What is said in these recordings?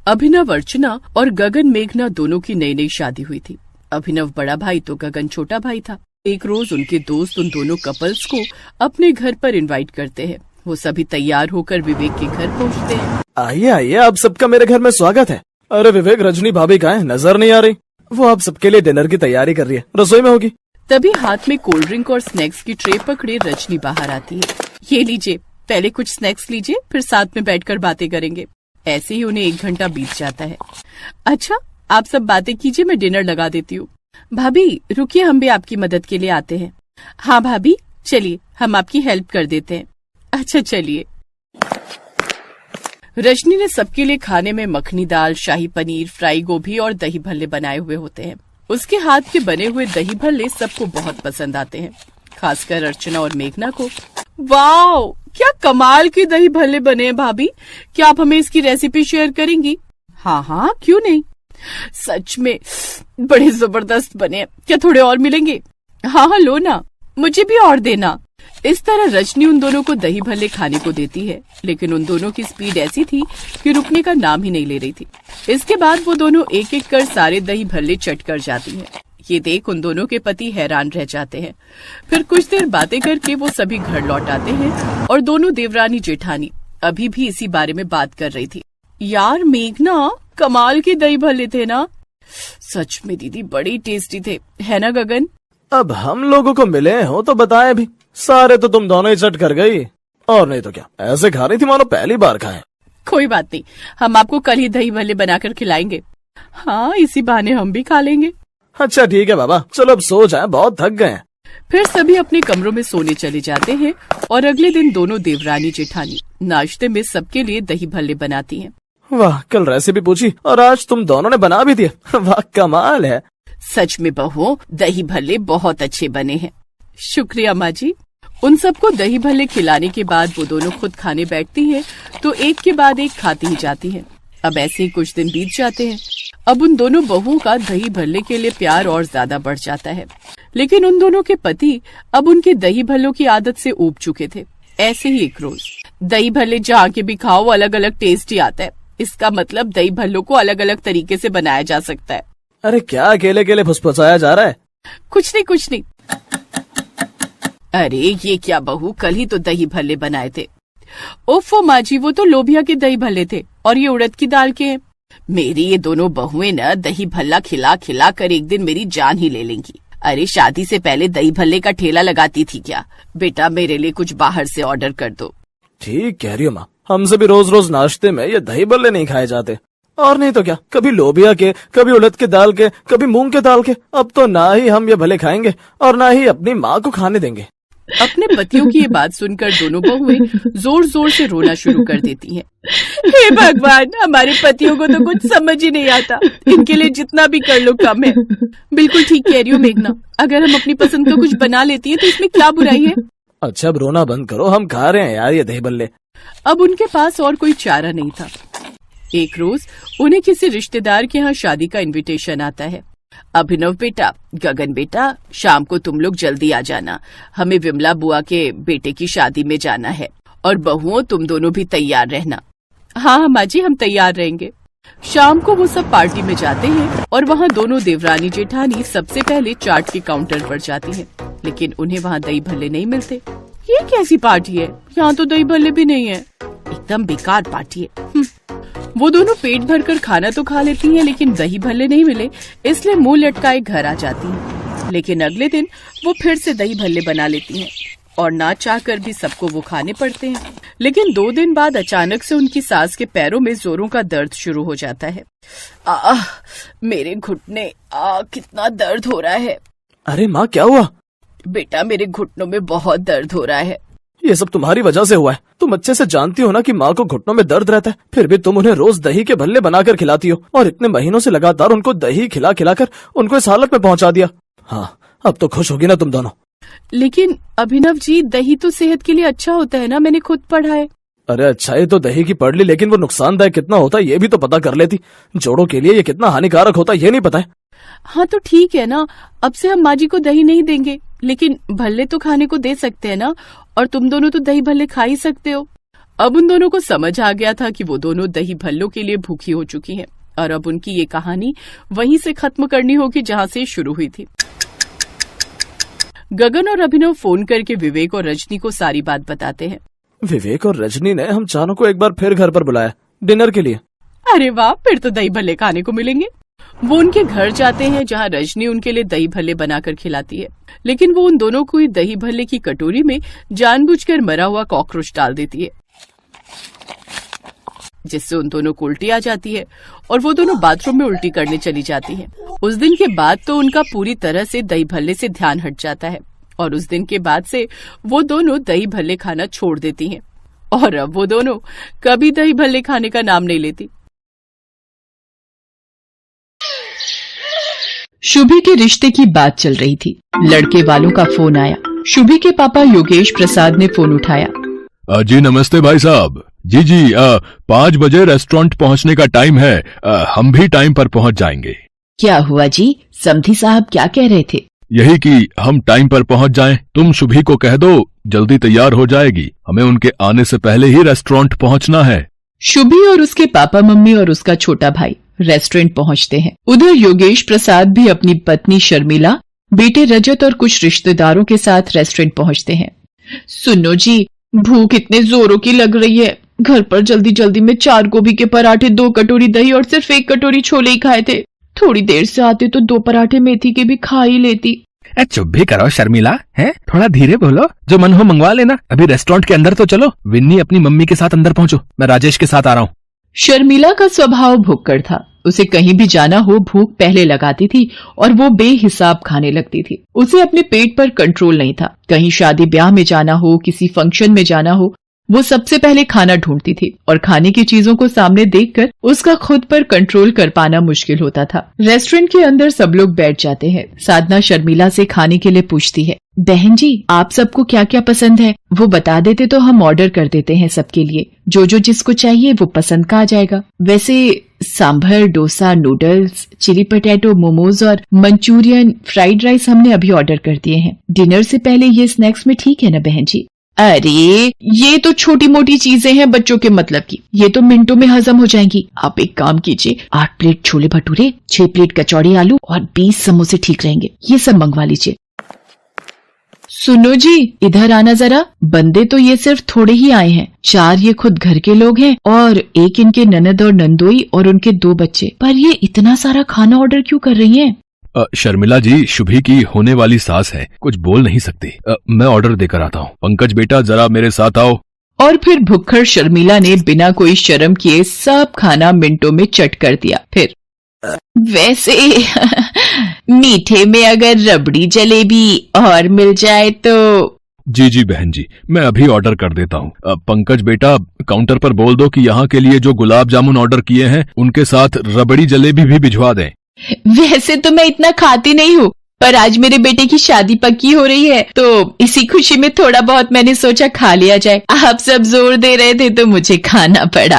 अभिनव, अर्चना और गगन मेघना दोनों की नई नई शादी हुई थी। अभिनव बड़ा भाई तो गगन छोटा भाई था। एक रोज उनके दोस्त उन दोनों कपल्स को अपने घर पर इनवाइट करते हैं। वो सभी तैयार होकर विवेक के घर पहुंचते हैं। आइए आइए, आप सबका मेरे घर में स्वागत है। अरे विवेक, रजनी भाभी कहाँ है? नजर नहीं आ रही। वो आप सबके लिए डिनर की तैयारी कर रही है, रसोई में होगी। तभी हाथ में कोल्ड ड्रिंक और स्नैक्स की ट्रे पकड़े रजनी बाहर आती है। ये लीजिए, पहले कुछ स्नैक्स लीजिए, फिर साथ में बैठकर बातें करेंगे। ऐसे ही उन्हें 1 घंटा बीत जाता है। अच्छा, आप सब बातें कीजिए, मैं डिनर लगा देती हूँ। भाभी रुकिए, हम भी आपकी मदद के लिए आते हैं। हाँ भाभी, चलिए हम आपकी हेल्प कर देते हैं। अच्छा चलिए। रजनी ने सबके लिए खाने में मखनी दाल, शाही पनीर, फ्राई गोभी और दही भल्ले बनाए हुए होते हैं। उसके हाथ के बने हुए दही भल्ले सबको बहुत पसंद आते हैं, खासकर अर्चना और मेघना को। वाओ, क्या कमाल के दही भल्ले बने हैं भाभी। क्या आप हमें इसकी रेसिपी शेयर करेंगी? हाँ हाँ, क्यों नहीं। सच में बड़े जबरदस्त बने हैं। क्या थोड़े और मिलेंगे? हाँ हाँ, लो ना, मुझे भी और देना। इस तरह रजनी उन दोनों को दही भल्ले खाने को देती है, लेकिन उन दोनों की स्पीड ऐसी थी कि रुकने का नाम ही नहीं ले रही थी। इसके बाद वो दोनों एक एक कर सारे दही भल्ले चट कर जाती हैं। ये देख उन दोनों के पति हैरान रह जाते हैं। फिर कुछ देर बातें करके वो सभी घर लौट आते हैं और दोनों देवरानी जेठानी अभी भी इसी बारे में बात कर रही थी। यार मेघना, कमाल के दही भल्ले थे ना। सच में दीदी, बड़ी टेस्टी थे, है ना गगन? अब हम लोगों को मिले हो तो बताए भी। सारे तो तुम दोनों ही चट कर गई, और नहीं तो क्या, ऐसे खा रही थी मानो पहली बार खाए। कोई बात नहीं, हम आपको कल ही दही भल्ले बनाकर खिलाएंगे। हाँ, इसी बहाने हम भी खा लेंगे। अच्छा ठीक है बाबा, चलो अब सो जाएं, बहुत थक गए हैं। फिर सभी अपने कमरों में सोने चले जाते हैं और अगले दिन दोनों देवरानी जेठानी नाश्ते में सबके लिए दही भल्ले बनाती हैं। वाह, कल रेसिपी पूछी और आज तुम दोनों ने बना भी दिया। वाह, कमाल है। सच में बहू, दही भल्ले बहुत अच्छे बने हैं। शुक्रिया माँ जी। उन सबको दही भल्ले खिलाने के बाद वो दोनों खुद खाने बैठती हैं, तो एक के बाद एक खाती ही जाती हैं। अब ऐसे ही कुछ दिन बीत जाते हैं। अब उन दोनों बहुओं का दही भल्ले के लिए प्यार और ज्यादा बढ़ जाता है, लेकिन उन दोनों के पति अब उनके दही भल्लों की आदत से ऊब चुके थे। ऐसे ही एक रोज, दही भल्ले जहाँ के भी खाओ अलग अलग टेस्ट ही आता है। इसका मतलब दही भल्लों को अलग अलग तरीके से बनाया जा सकता है। अरे क्या अकेले अकेले फुसफुसाया जा रहा है? कुछ नहीं। अरे ये क्या बहू, कल ही तो दही भल्ले बनाए थे। ओफो माँ जी, वो तो लोबिया के दही भल्ले थे और ये उड़द की दाल के हैं। मेरी ये दोनों बहुएं न दही भल्ला खिला खिला कर एक दिन मेरी जान ही ले लेंगी। अरे शादी से पहले दही भल्ले का ठेला लगाती थी क्या? बेटा मेरे लिए कुछ बाहर से ऑर्डर कर दो। ठीक कह रही हो माँ, हमसे भी रोज रोज नाश्ते में ये दही भल्ले नहीं खाए जाते। और नहीं तो क्या, कभी लोबिया के, कभी उड़द के दाल के, कभी मूंग के दाल के। अब तो ना ही हम ये भले खाएंगे और ना ही अपनी माँ को खाने देंगे। अपने पतियों की ये बात सुनकर दोनों बहुएं जोर जोर से रोना शुरू कर देती हैं। हे भगवान, हमारे पतियों को तो कुछ समझ ही नहीं आता। इनके लिए जितना भी कर लो कम है। बिल्कुल ठीक कह रही हो मेघना, अगर हम अपनी पसंद का कुछ बना लेती हैं तो इसमें क्या बुराई है? अच्छा अब रोना बंद करो, हम खा रहे हैं यार ये दही भल्ले। अब उनके पास और कोई चारा नहीं था। एक रोज उन्हें किसी रिश्तेदार के यहाँ शादी का इनविटेशन आता है। अभिनव बेटा, गगन बेटा, शाम को तुम लोग जल्दी आ जाना, हमें विमला बुआ के बेटे की शादी में जाना है। और बहुओं, तुम दोनों भी तैयार रहना। हाँ माँ जी, हम तैयार रहेंगे। शाम को वो सब पार्टी में जाते हैं और वहाँ दोनों देवरानी जेठानी सबसे पहले चाट के काउंटर पर जाती हैं, लेकिन उन्हें वहाँ दही भल्ले नहीं मिलते। ये कैसी पार्टी है, यहाँ तो दही भल्ले भी नहीं है। एकदम बेकार पार्टी है। वो दोनों पेट भरकर खाना तो खा लेती हैं, लेकिन दही भल्ले नहीं मिले, इसलिए मुंह लटकाए घर आ जाती हैं। लेकिन अगले दिन वो फिर से दही भल्ले बना लेती हैं और ना चाहकर भी सबको वो खाने पड़ते हैं। लेकिन 2 दिन बाद अचानक से उनकी सास के पैरों में जोरों का दर्द शुरू हो जाता है। मेरे घुटने, कितना दर्द हो रहा है। अरे माँ, क्या हुआ? बेटा, मेरे घुटनों में बहुत दर्द हो रहा है। ये सब तुम्हारी वजह से हुआ है। तुम अच्छे से जानती हो ना कि माँ को घुटनों में दर्द रहता है, फिर भी तुम उन्हें रोज दही के भल्ले बनाकर खिलाती हो और इतने महीनों से लगातार उनको दही खिला खिलाकर उनको इस हालत में पहुँचा दिया। हाँ, अब तो खुश होगी ना तुम दोनों। लेकिन अभिनव जी, दही तो सेहत के लिए अच्छा होता है ना, मैंने खुद पढ़ा है। अरे अच्छा, ये तो दही की पढ़ ली, लेकिन वो नुकसानदायक कितना होता है ये भी तो पता कर लेती। जोड़ों के लिए ये कितना हानिकारक होता है ये नहीं पता है। हाँ तो ठीक है ना, अब से हम माँ जी को दही नहीं देंगे, लेकिन भल्ले तो खाने को दे सकते हैं ना। और तुम दोनों तो दही भल्ले खा ही सकते हो। अब उन दोनों को समझ आ गया था कि वो दोनों दही भल्लों के लिए भूखी हो चुकी हैं और अब उनकी ये कहानी वहीं से खत्म करनी होगी जहां से शुरू हुई थी। गगन और अभिनव फोन करके विवेक और रजनी को सारी बात बताते हैं। विवेक और रजनी ने हम चारों को एक बार फिर घर पर बुलाया डिनर के लिए। अरे वाह, फिर तो दही भल्ले खाने को मिलेंगे। वो उनके घर जाते हैं जहां रजनी उनके लिए दही भल्ले बनाकर खिलाती है, लेकिन वो उन दोनों को ही दही भल्ले की कटोरी में जानबूझकर मरा हुआ कॉकरोच डाल देती है, जिससे उन दोनों को उल्टी आ जाती है और वो दोनों बाथरूम में उल्टी करने चली जाती हैं। उस दिन के बाद तो उनका पूरी तरह से दही भल्ले से ध्यान हट जाता है और उस दिन के बाद से वो दोनों दही भल्ले खाना छोड़ देती हैं और अब वो दोनों कभी दही भल्ले खाने का नाम नहीं लेती। शुभी के रिश्ते की बात चल रही थी। लड़के वालों का फोन आया। शुभी के पापा योगेश प्रसाद ने फोन उठाया। जी नमस्ते भाई साहब। जी 5 बजे रेस्टोरेंट पहुंचने का टाइम है। हम भी टाइम पर पहुंच जाएंगे। क्या हुआ जी? समधी साहब क्या कह रहे थे? यही कि हम टाइम पर पहुंच जाएं। तुम शुभी को कह दो, जल्दी तैयार हो जाएगी। हमें उनके आने से पहले ही रेस्टोरेंट पहुंचना है। शुभी और उसके पापा मम्मी और उसका छोटा भाई रेस्टोरेंट पहुंचते हैं। उधर योगेश प्रसाद भी अपनी पत्नी शर्मिला, बेटे रजत और कुछ रिश्तेदारों के साथ रेस्टोरेंट पहुंचते हैं। सुनो जी, भूख इतने जोरों की लग रही है। घर पर जल्दी जल्दी में 4 गोभी के पराठे, 2 कटोरी दही और सिर्फ 1 कटोरी छोले ही खाए थे। थोड़ी देर से आते तो 2 पराठे मेथी के भी खा ही लेती। चुप भी करो शर्मिला, है थोड़ा धीरे बोलो। जो मन हो मंगवा लेना। अभी रेस्टोरेंट के अंदर तो चलो। विन्नी अपनी मम्मी के साथ अंदर पहुंचो, मैं राजेश के साथ आ रहा हूँ। शर्मिला का स्वभाव भुक्कड़ था। उसे कहीं भी जाना हो भूख पहले लगाती थी और वो बेहिसाब खाने लगती थी। उसे अपने पेट पर कंट्रोल नहीं था। कहीं शादी ब्याह में जाना हो, किसी फंक्शन में जाना हो, वो सबसे पहले खाना ढूंढती थी और खाने की चीजों को सामने देखकर उसका खुद पर कंट्रोल कर पाना मुश्किल होता था। रेस्टोरेंट के अंदर सब लोग बैठ जाते हैं। साधना शर्मिला से खाने के लिए पूछती है, बहन जी आप सबको क्या क्या पसंद है वो बता देते तो हम ऑर्डर कर देते हैं सबके लिए। जो जो जिसको चाहिए वो पसंद का आ जाएगा। वैसे sambar, dosa, noodles, chilli potato, momos और मंचूरियन, फ्राइड राइस हमने अभी ऑर्डर कर दिए हैं। डिनर से पहले ये स्नैक्स में ठीक है ना बहन जी? अरे ये तो छोटी मोटी चीजें हैं बच्चों के मतलब की, ये तो मिनटों में हजम हो जाएंगी। आप एक काम कीजिए, 8 प्लेट छोले भटूरे, 6 प्लेट कचौड़ी आलू और 20 समोसे ठीक रहेंगे। ये सब मंगवा लीजिए। सुनो जी, इधर आना जरा। बंदे तो ये सिर्फ थोड़े ही आए हैं। 4 ये खुद घर के लोग हैं और 1 इनके ननद और नंदोई और उनके 2 बच्चे। पर ये इतना सारा खाना ऑर्डर क्यों कर रही हैं? शर्मिला जी शुभी की होने वाली सास है, कुछ बोल नहीं सकती। मैं ऑर्डर देकर आता हूँ। पंकज बेटा जरा मेरे साथ आओ। और फिर भुक्खड़ शर्मिला ने बिना कोई शर्म किए सब खाना मिनटों में चट कर दिया। फिर वैसे मीठे में अगर रबड़ी जलेबी और मिल जाए तो। जी बहन जी, मैं अभी ऑर्डर कर देता हूँ। पंकज बेटा काउंटर पर बोल दो कि यहाँ के लिए जो गुलाब जामुन ऑर्डर किए हैं उनके साथ रबड़ी जलेबी भी भिजवा दें। वैसे तो मैं इतना खाती नहीं हूँ, पर आज मेरे बेटे की शादी पक्की हो रही है तो इसी खुशी में थोड़ा बहुत मैंने सोचा खा लिया जाए। आप सब जोर दे रहे थे तो मुझे खाना पड़ा।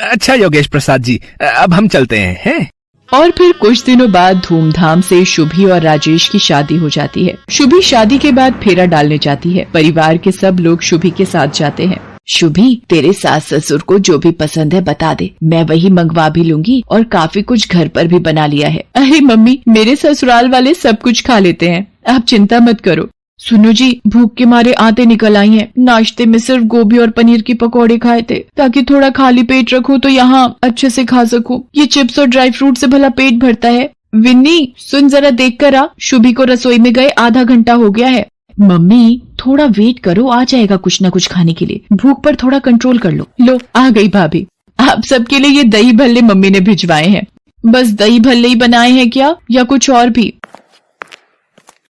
अच्छा योगेश प्रसाद जी, अब हम चलते हैं। और फिर कुछ दिनों बाद धूमधाम से शुभी और राजेश की शादी हो जाती है। शुभी शादी के बाद फेरा डालने जाती है। परिवार के सब लोग शुभी के साथ जाते हैं। शुभी, तेरे सास ससुर को जो भी पसंद है बता दे, मैं वही मंगवा भी लूंगी और काफी कुछ घर पर भी बना लिया है। अरे मम्मी, मेरे ससुराल वाले सब कुछ खा लेते हैं, आप चिंता मत करो। सुनो जी, भूख के मारे आते निकल आई हैं। नाश्ते में सिर्फ गोभी और पनीर की पकौड़े खाए थे ताकि थोड़ा खाली पेट रखूं तो यहाँ अच्छे से खा सकूं। ये चिप्स और ड्राई फ्रूट से भला पेट भरता है? विन्नी सुन, जरा देख कर आ, शुभी को रसोई में गए आधा घंटा हो गया है। मम्मी थोड़ा वेट करो, आ जाएगा कुछ न कुछ खाने के लिए। भूख पर थोड़ा कंट्रोल कर लो। लो आ गई भाभी। आप सबके लिए ये दही भल्ले मम्मी ने भिजवाए हैं। बस दही भल्ले ही बनाए हैं क्या या कुछ और भी?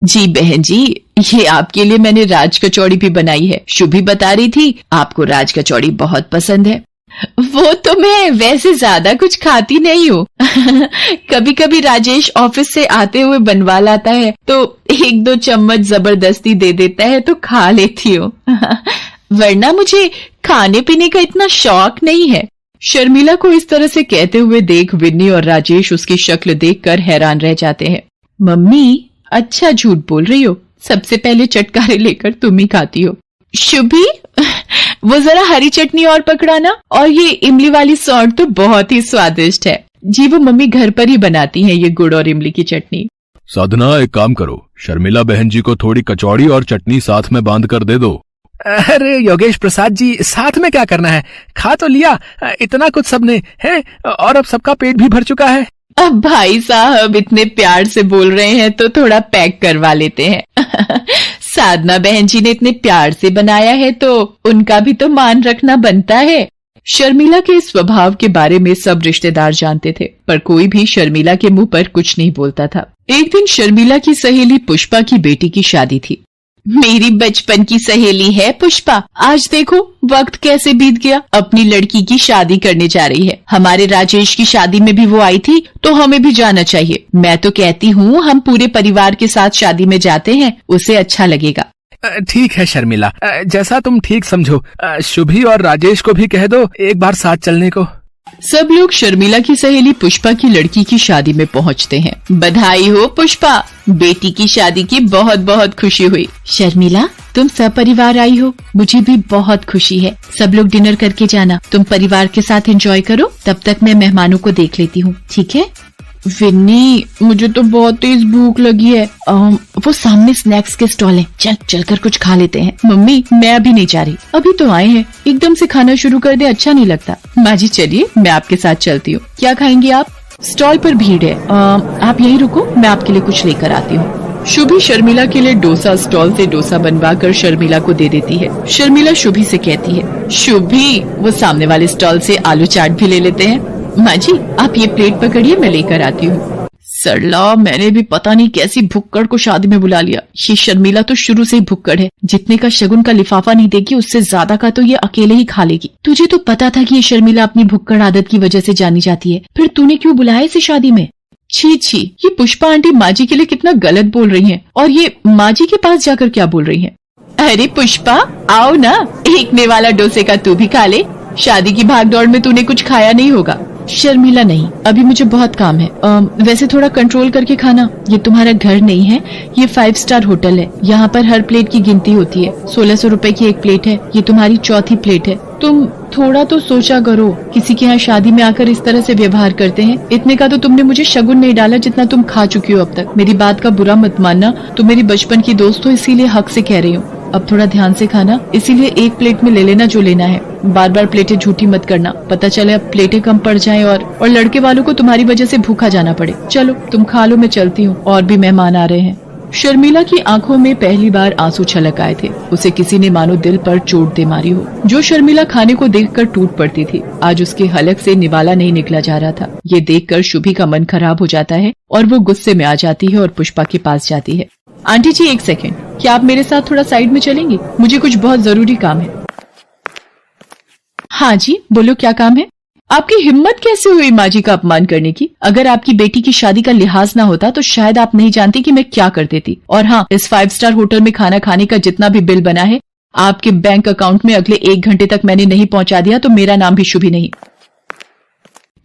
जी बहन जी, ये आपके लिए मैंने राज कचौड़ी भी बनाई है। शुभी बता रही थी आपको राज कचौड़ी बहुत पसंद है। वो तो मैं वैसे ज्यादा कुछ खाती नहीं हूँ। कभी कभी राजेश ऑफिस से आते हुए बनवा लाता है तो 1-2 चम्मच जबरदस्ती दे देता है तो खा लेती हूँ। वरना मुझे खाने पीने का इतना शौक नहीं है। शर्मिला को इस तरह से कहते हुए देख विन्नी और राजेश उसकी शक्ल देखकर हैरान रह जाते हैं। मम्मी अच्छा झूठ बोल रही हो, सबसे पहले चटकारे लेकर तुम ही खाती हो। शुभी, वो जरा हरी चटनी और पकड़ाना, और ये इमली वाली सौंठ तो बहुत ही स्वादिष्ट है जी। वो मम्मी घर पर ही बनाती हैं ये गुड़ और इमली की चटनी। साधना, एक काम करो, शर्मिला बहन जी को थोड़ी कचौड़ी और चटनी साथ में बांध कर दे दो। अरे योगेश प्रसाद जी, साथ में क्या करना है, खा तो लिया इतना कुछ सबने है, और अब सबका पेट भी भर चुका है। अब भाई साहब इतने प्यार से बोल रहे हैं तो थोड़ा पैक करवा लेते हैं। साधना बहन जी ने इतने प्यार से बनाया है तो उनका भी तो मान रखना बनता है। शर्मिला के स्वभाव के बारे में सब रिश्तेदार जानते थे, पर कोई भी शर्मिला के मुंह पर कुछ नहीं बोलता था। एक दिन शर्मिला की सहेली पुष्पा की बेटी की शादी थी। मेरी बचपन की सहेली है पुष्पा, आज देखो वक्त कैसे बीत गया, अपनी लड़की की शादी करने जा रही है। हमारे राजेश की शादी में भी वो आई थी, तो हमें भी जाना चाहिए। मैं तो कहती हूँ हम पूरे परिवार के साथ शादी में जाते हैं, उसे अच्छा लगेगा। ठीक है शर्मिला, जैसा तुम ठीक समझो। शुभी और राजेश को भी कह दो एक बार साथ चलने को। सब लोग शर्मिला की सहेली पुष्पा की लड़की की शादी में पहुंचते हैं। बधाई हो पुष्पा, बेटी की शादी की बहुत बहुत खुशी हुई। शर्मिला, तुम सब परिवार आई हो, मुझे भी बहुत खुशी है। सब लोग डिनर करके जाना, तुम परिवार के साथ एंजॉय करो, तब तक मैं मेहमानों को देख लेती हूँ, ठीक है? विन्नी, मुझे तो बहुत तेज भूख लगी है। वो सामने स्नैक्स के स्टॉल है, चलकर कुछ खा लेते हैं। मम्मी, मैं अभी नहीं जा रही, अभी तो आए हैं, एकदम से खाना शुरू कर दे अच्छा नहीं लगता। माँ जी चलिए, मैं आपके साथ चलती हूँ। क्या खाएंगे आप? स्टॉल पर भीड़ है, आप यहीं रुको, मैं आपके लिए कुछ लेकर आती हूँ। शुभी शर्मिला के लिए डोसा स्टॉल से डोसा बनवाकर शर्मिला को दे देती है। शर्मिला शुभी से कहती है, शुभी वो सामने वाले स्टॉल से आलू चाट भी ले लेते हैं। माँ जी, आप ये प्लेट पकड़िए, मैं लेकर आती हूँ। सरला, मैंने भी पता नहीं कैसी भुक्कड़ को शादी में बुला लिया। ये शर्मिला तो शुरू से ही भुक्कड़ है, जितने का शगुन का लिफाफा नहीं देगी उससे ज्यादा का तो ये अकेले ही खा लेगी। तुझे तो पता था कि ये शर्मिला अपनी भुक्कड़ आदत की वजह से जानी जाती है, फिर तूने क्यों बुलाया इसे शादी में? छी छी, ये पुष्पा आंटी माँ जी के लिए कितना गलत बोल रही है, और ये माँ जी के पास जाकर क्या बोल रही है। अरे पुष्पा, आओ ना, एक ने वाला डोसे का तू भी खा ले, शादी की भागदौड़ में तूने कुछ खाया नहीं होगा। शर्मिला, नहीं, अभी मुझे बहुत काम है। वैसे थोड़ा कंट्रोल करके खाना, ये तुम्हारा घर नहीं है, ये 5 स्टार होटल है। यहाँ पर हर प्लेट की गिनती होती है। 1600 रुपए की एक प्लेट है, ये तुम्हारी चौथी प्लेट है। तुम थोड़ा तो सोचा करो, किसी के यहाँ शादी में आकर इस तरह से व्यवहार करते हैं। इतने का तो तुमने मुझे शगुन नहीं डाला जितना तुम खा चुकी हो अब तक। मेरी बात का बुरा मत मानना, तुम मेरी बचपन की दोस्त हो, इसीलिए हक से कह रही हूँ। अब थोड़ा ध्यान से खाना, इसीलिए एक प्लेट में ले लेना जो लेना है। बार बार प्लेटें झूठी मत करना, पता चले अब प्लेटें कम पड़ जाएं और लड़के वालों को तुम्हारी वजह से भूखा जाना पड़े। चलो तुम खा लो, मैं चलती हूँ, और भी मेहमान आ रहे हैं। शर्मिला की आंखों में पहली बार आंसू छलक आए थे। उसे किसी ने मानो दिल पर चोट दे मारी हो। जो शर्मिला खाने को देखकर टूट पड़ती थी, आज उसके हलक से निवाला नहीं निकला जा रहा था। ये देखकर शुभी का मन खराब हो जाता है और वो गुस्से में आ जाती है और पुष्पा के पास जाती है। आंटी जी, एक सेकेंड, क्या आप मेरे साथ थोड़ा साइड में चलेंगी? मुझे कुछ बहुत जरूरी काम है। हाँ जी, बोलो क्या काम है? आपकी हिम्मत कैसे हुई माँ जी का अपमान करने की? अगर आपकी बेटी की शादी का लिहाज ना होता तो शायद आप नहीं जानती कि मैं क्या कर देती। और हाँ, इस 5 स्टार होटल में खाना खाने का जितना भी बिल बना है आपके बैंक अकाउंट में अगले 1 घंटे तक मैंने नहीं पहुंचा दिया तो मेरा नाम भी शुभी नहीं।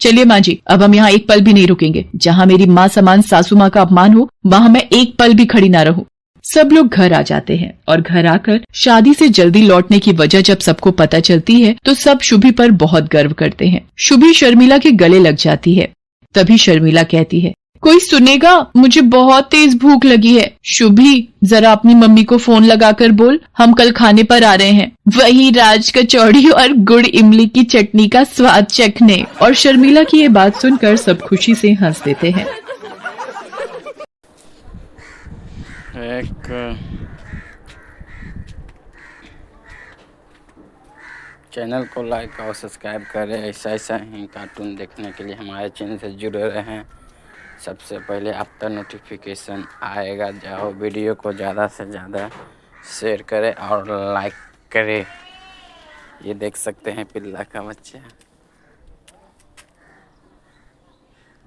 चलिए माँ जी, अब हम यहाँ एक पल भी नहीं रुकेंगे। जहाँ मेरी माँ समान सासू माँ का अपमान हो, वहाँ मैं एक पल भी खड़ी ना रहूं। सब लोग घर आ जाते हैं और घर आकर शादी से जल्दी लौटने की वजह जब सबको पता चलती है तो सब शुभी पर बहुत गर्व करते हैं। शुभी शर्मिला के गले लग जाती है। तभी शर्मिला कहती है, कोई सुनेगा, मुझे बहुत तेज भूख लगी है। शुभी, जरा अपनी मम्मी को फोन लगाकर बोल, हम कल खाने पर आ रहे हैं, वही राज कचौड़ी और गुड़ इमली की चटनी का स्वाद चखने। और शर्मिला की ये बात सुनकर सब खुशी से हंस देते हैं। एक चैनल को लाइक और सब्सक्राइब करें। ऐसा ही कार्टून देखने के लिए हमारे चैनल से जुड़े रहें। सबसे पहले आप तक नोटिफिकेशन आएगा। जाओ, वीडियो को ज़्यादा से ज़्यादा शेयर करें और लाइक करें। ये देख सकते हैं पिल्ला का बच्चा।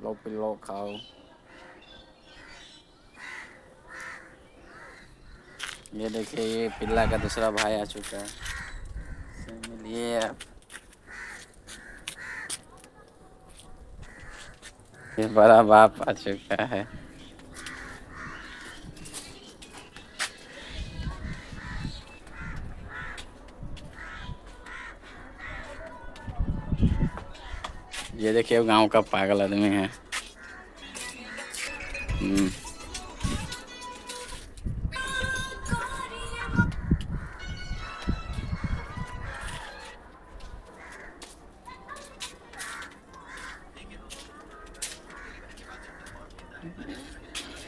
लो पिल्लो खाओ। ये देखिए, ये पिल्ला का दूसरा भाई आ चुका है, मिलिए आप। ये बड़ा बाप आ चुका है। ये देखिए गांव का पागल आदमी है।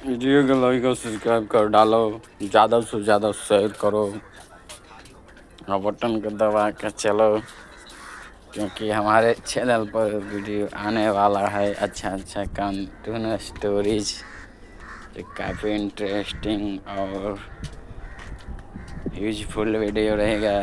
वीडियो को लाइक और सब्सक्राइब कर डालो, ज़्यादा से ज़्यादा शेयर करो और बटन को दबा कर चलो, क्योंकि हमारे चैनल पर वीडियो आने वाला है अच्छा कार्टून स्टोरीज जो काफ़ी इंटरेस्टिंग और यूजफुल वीडियो रहेगा।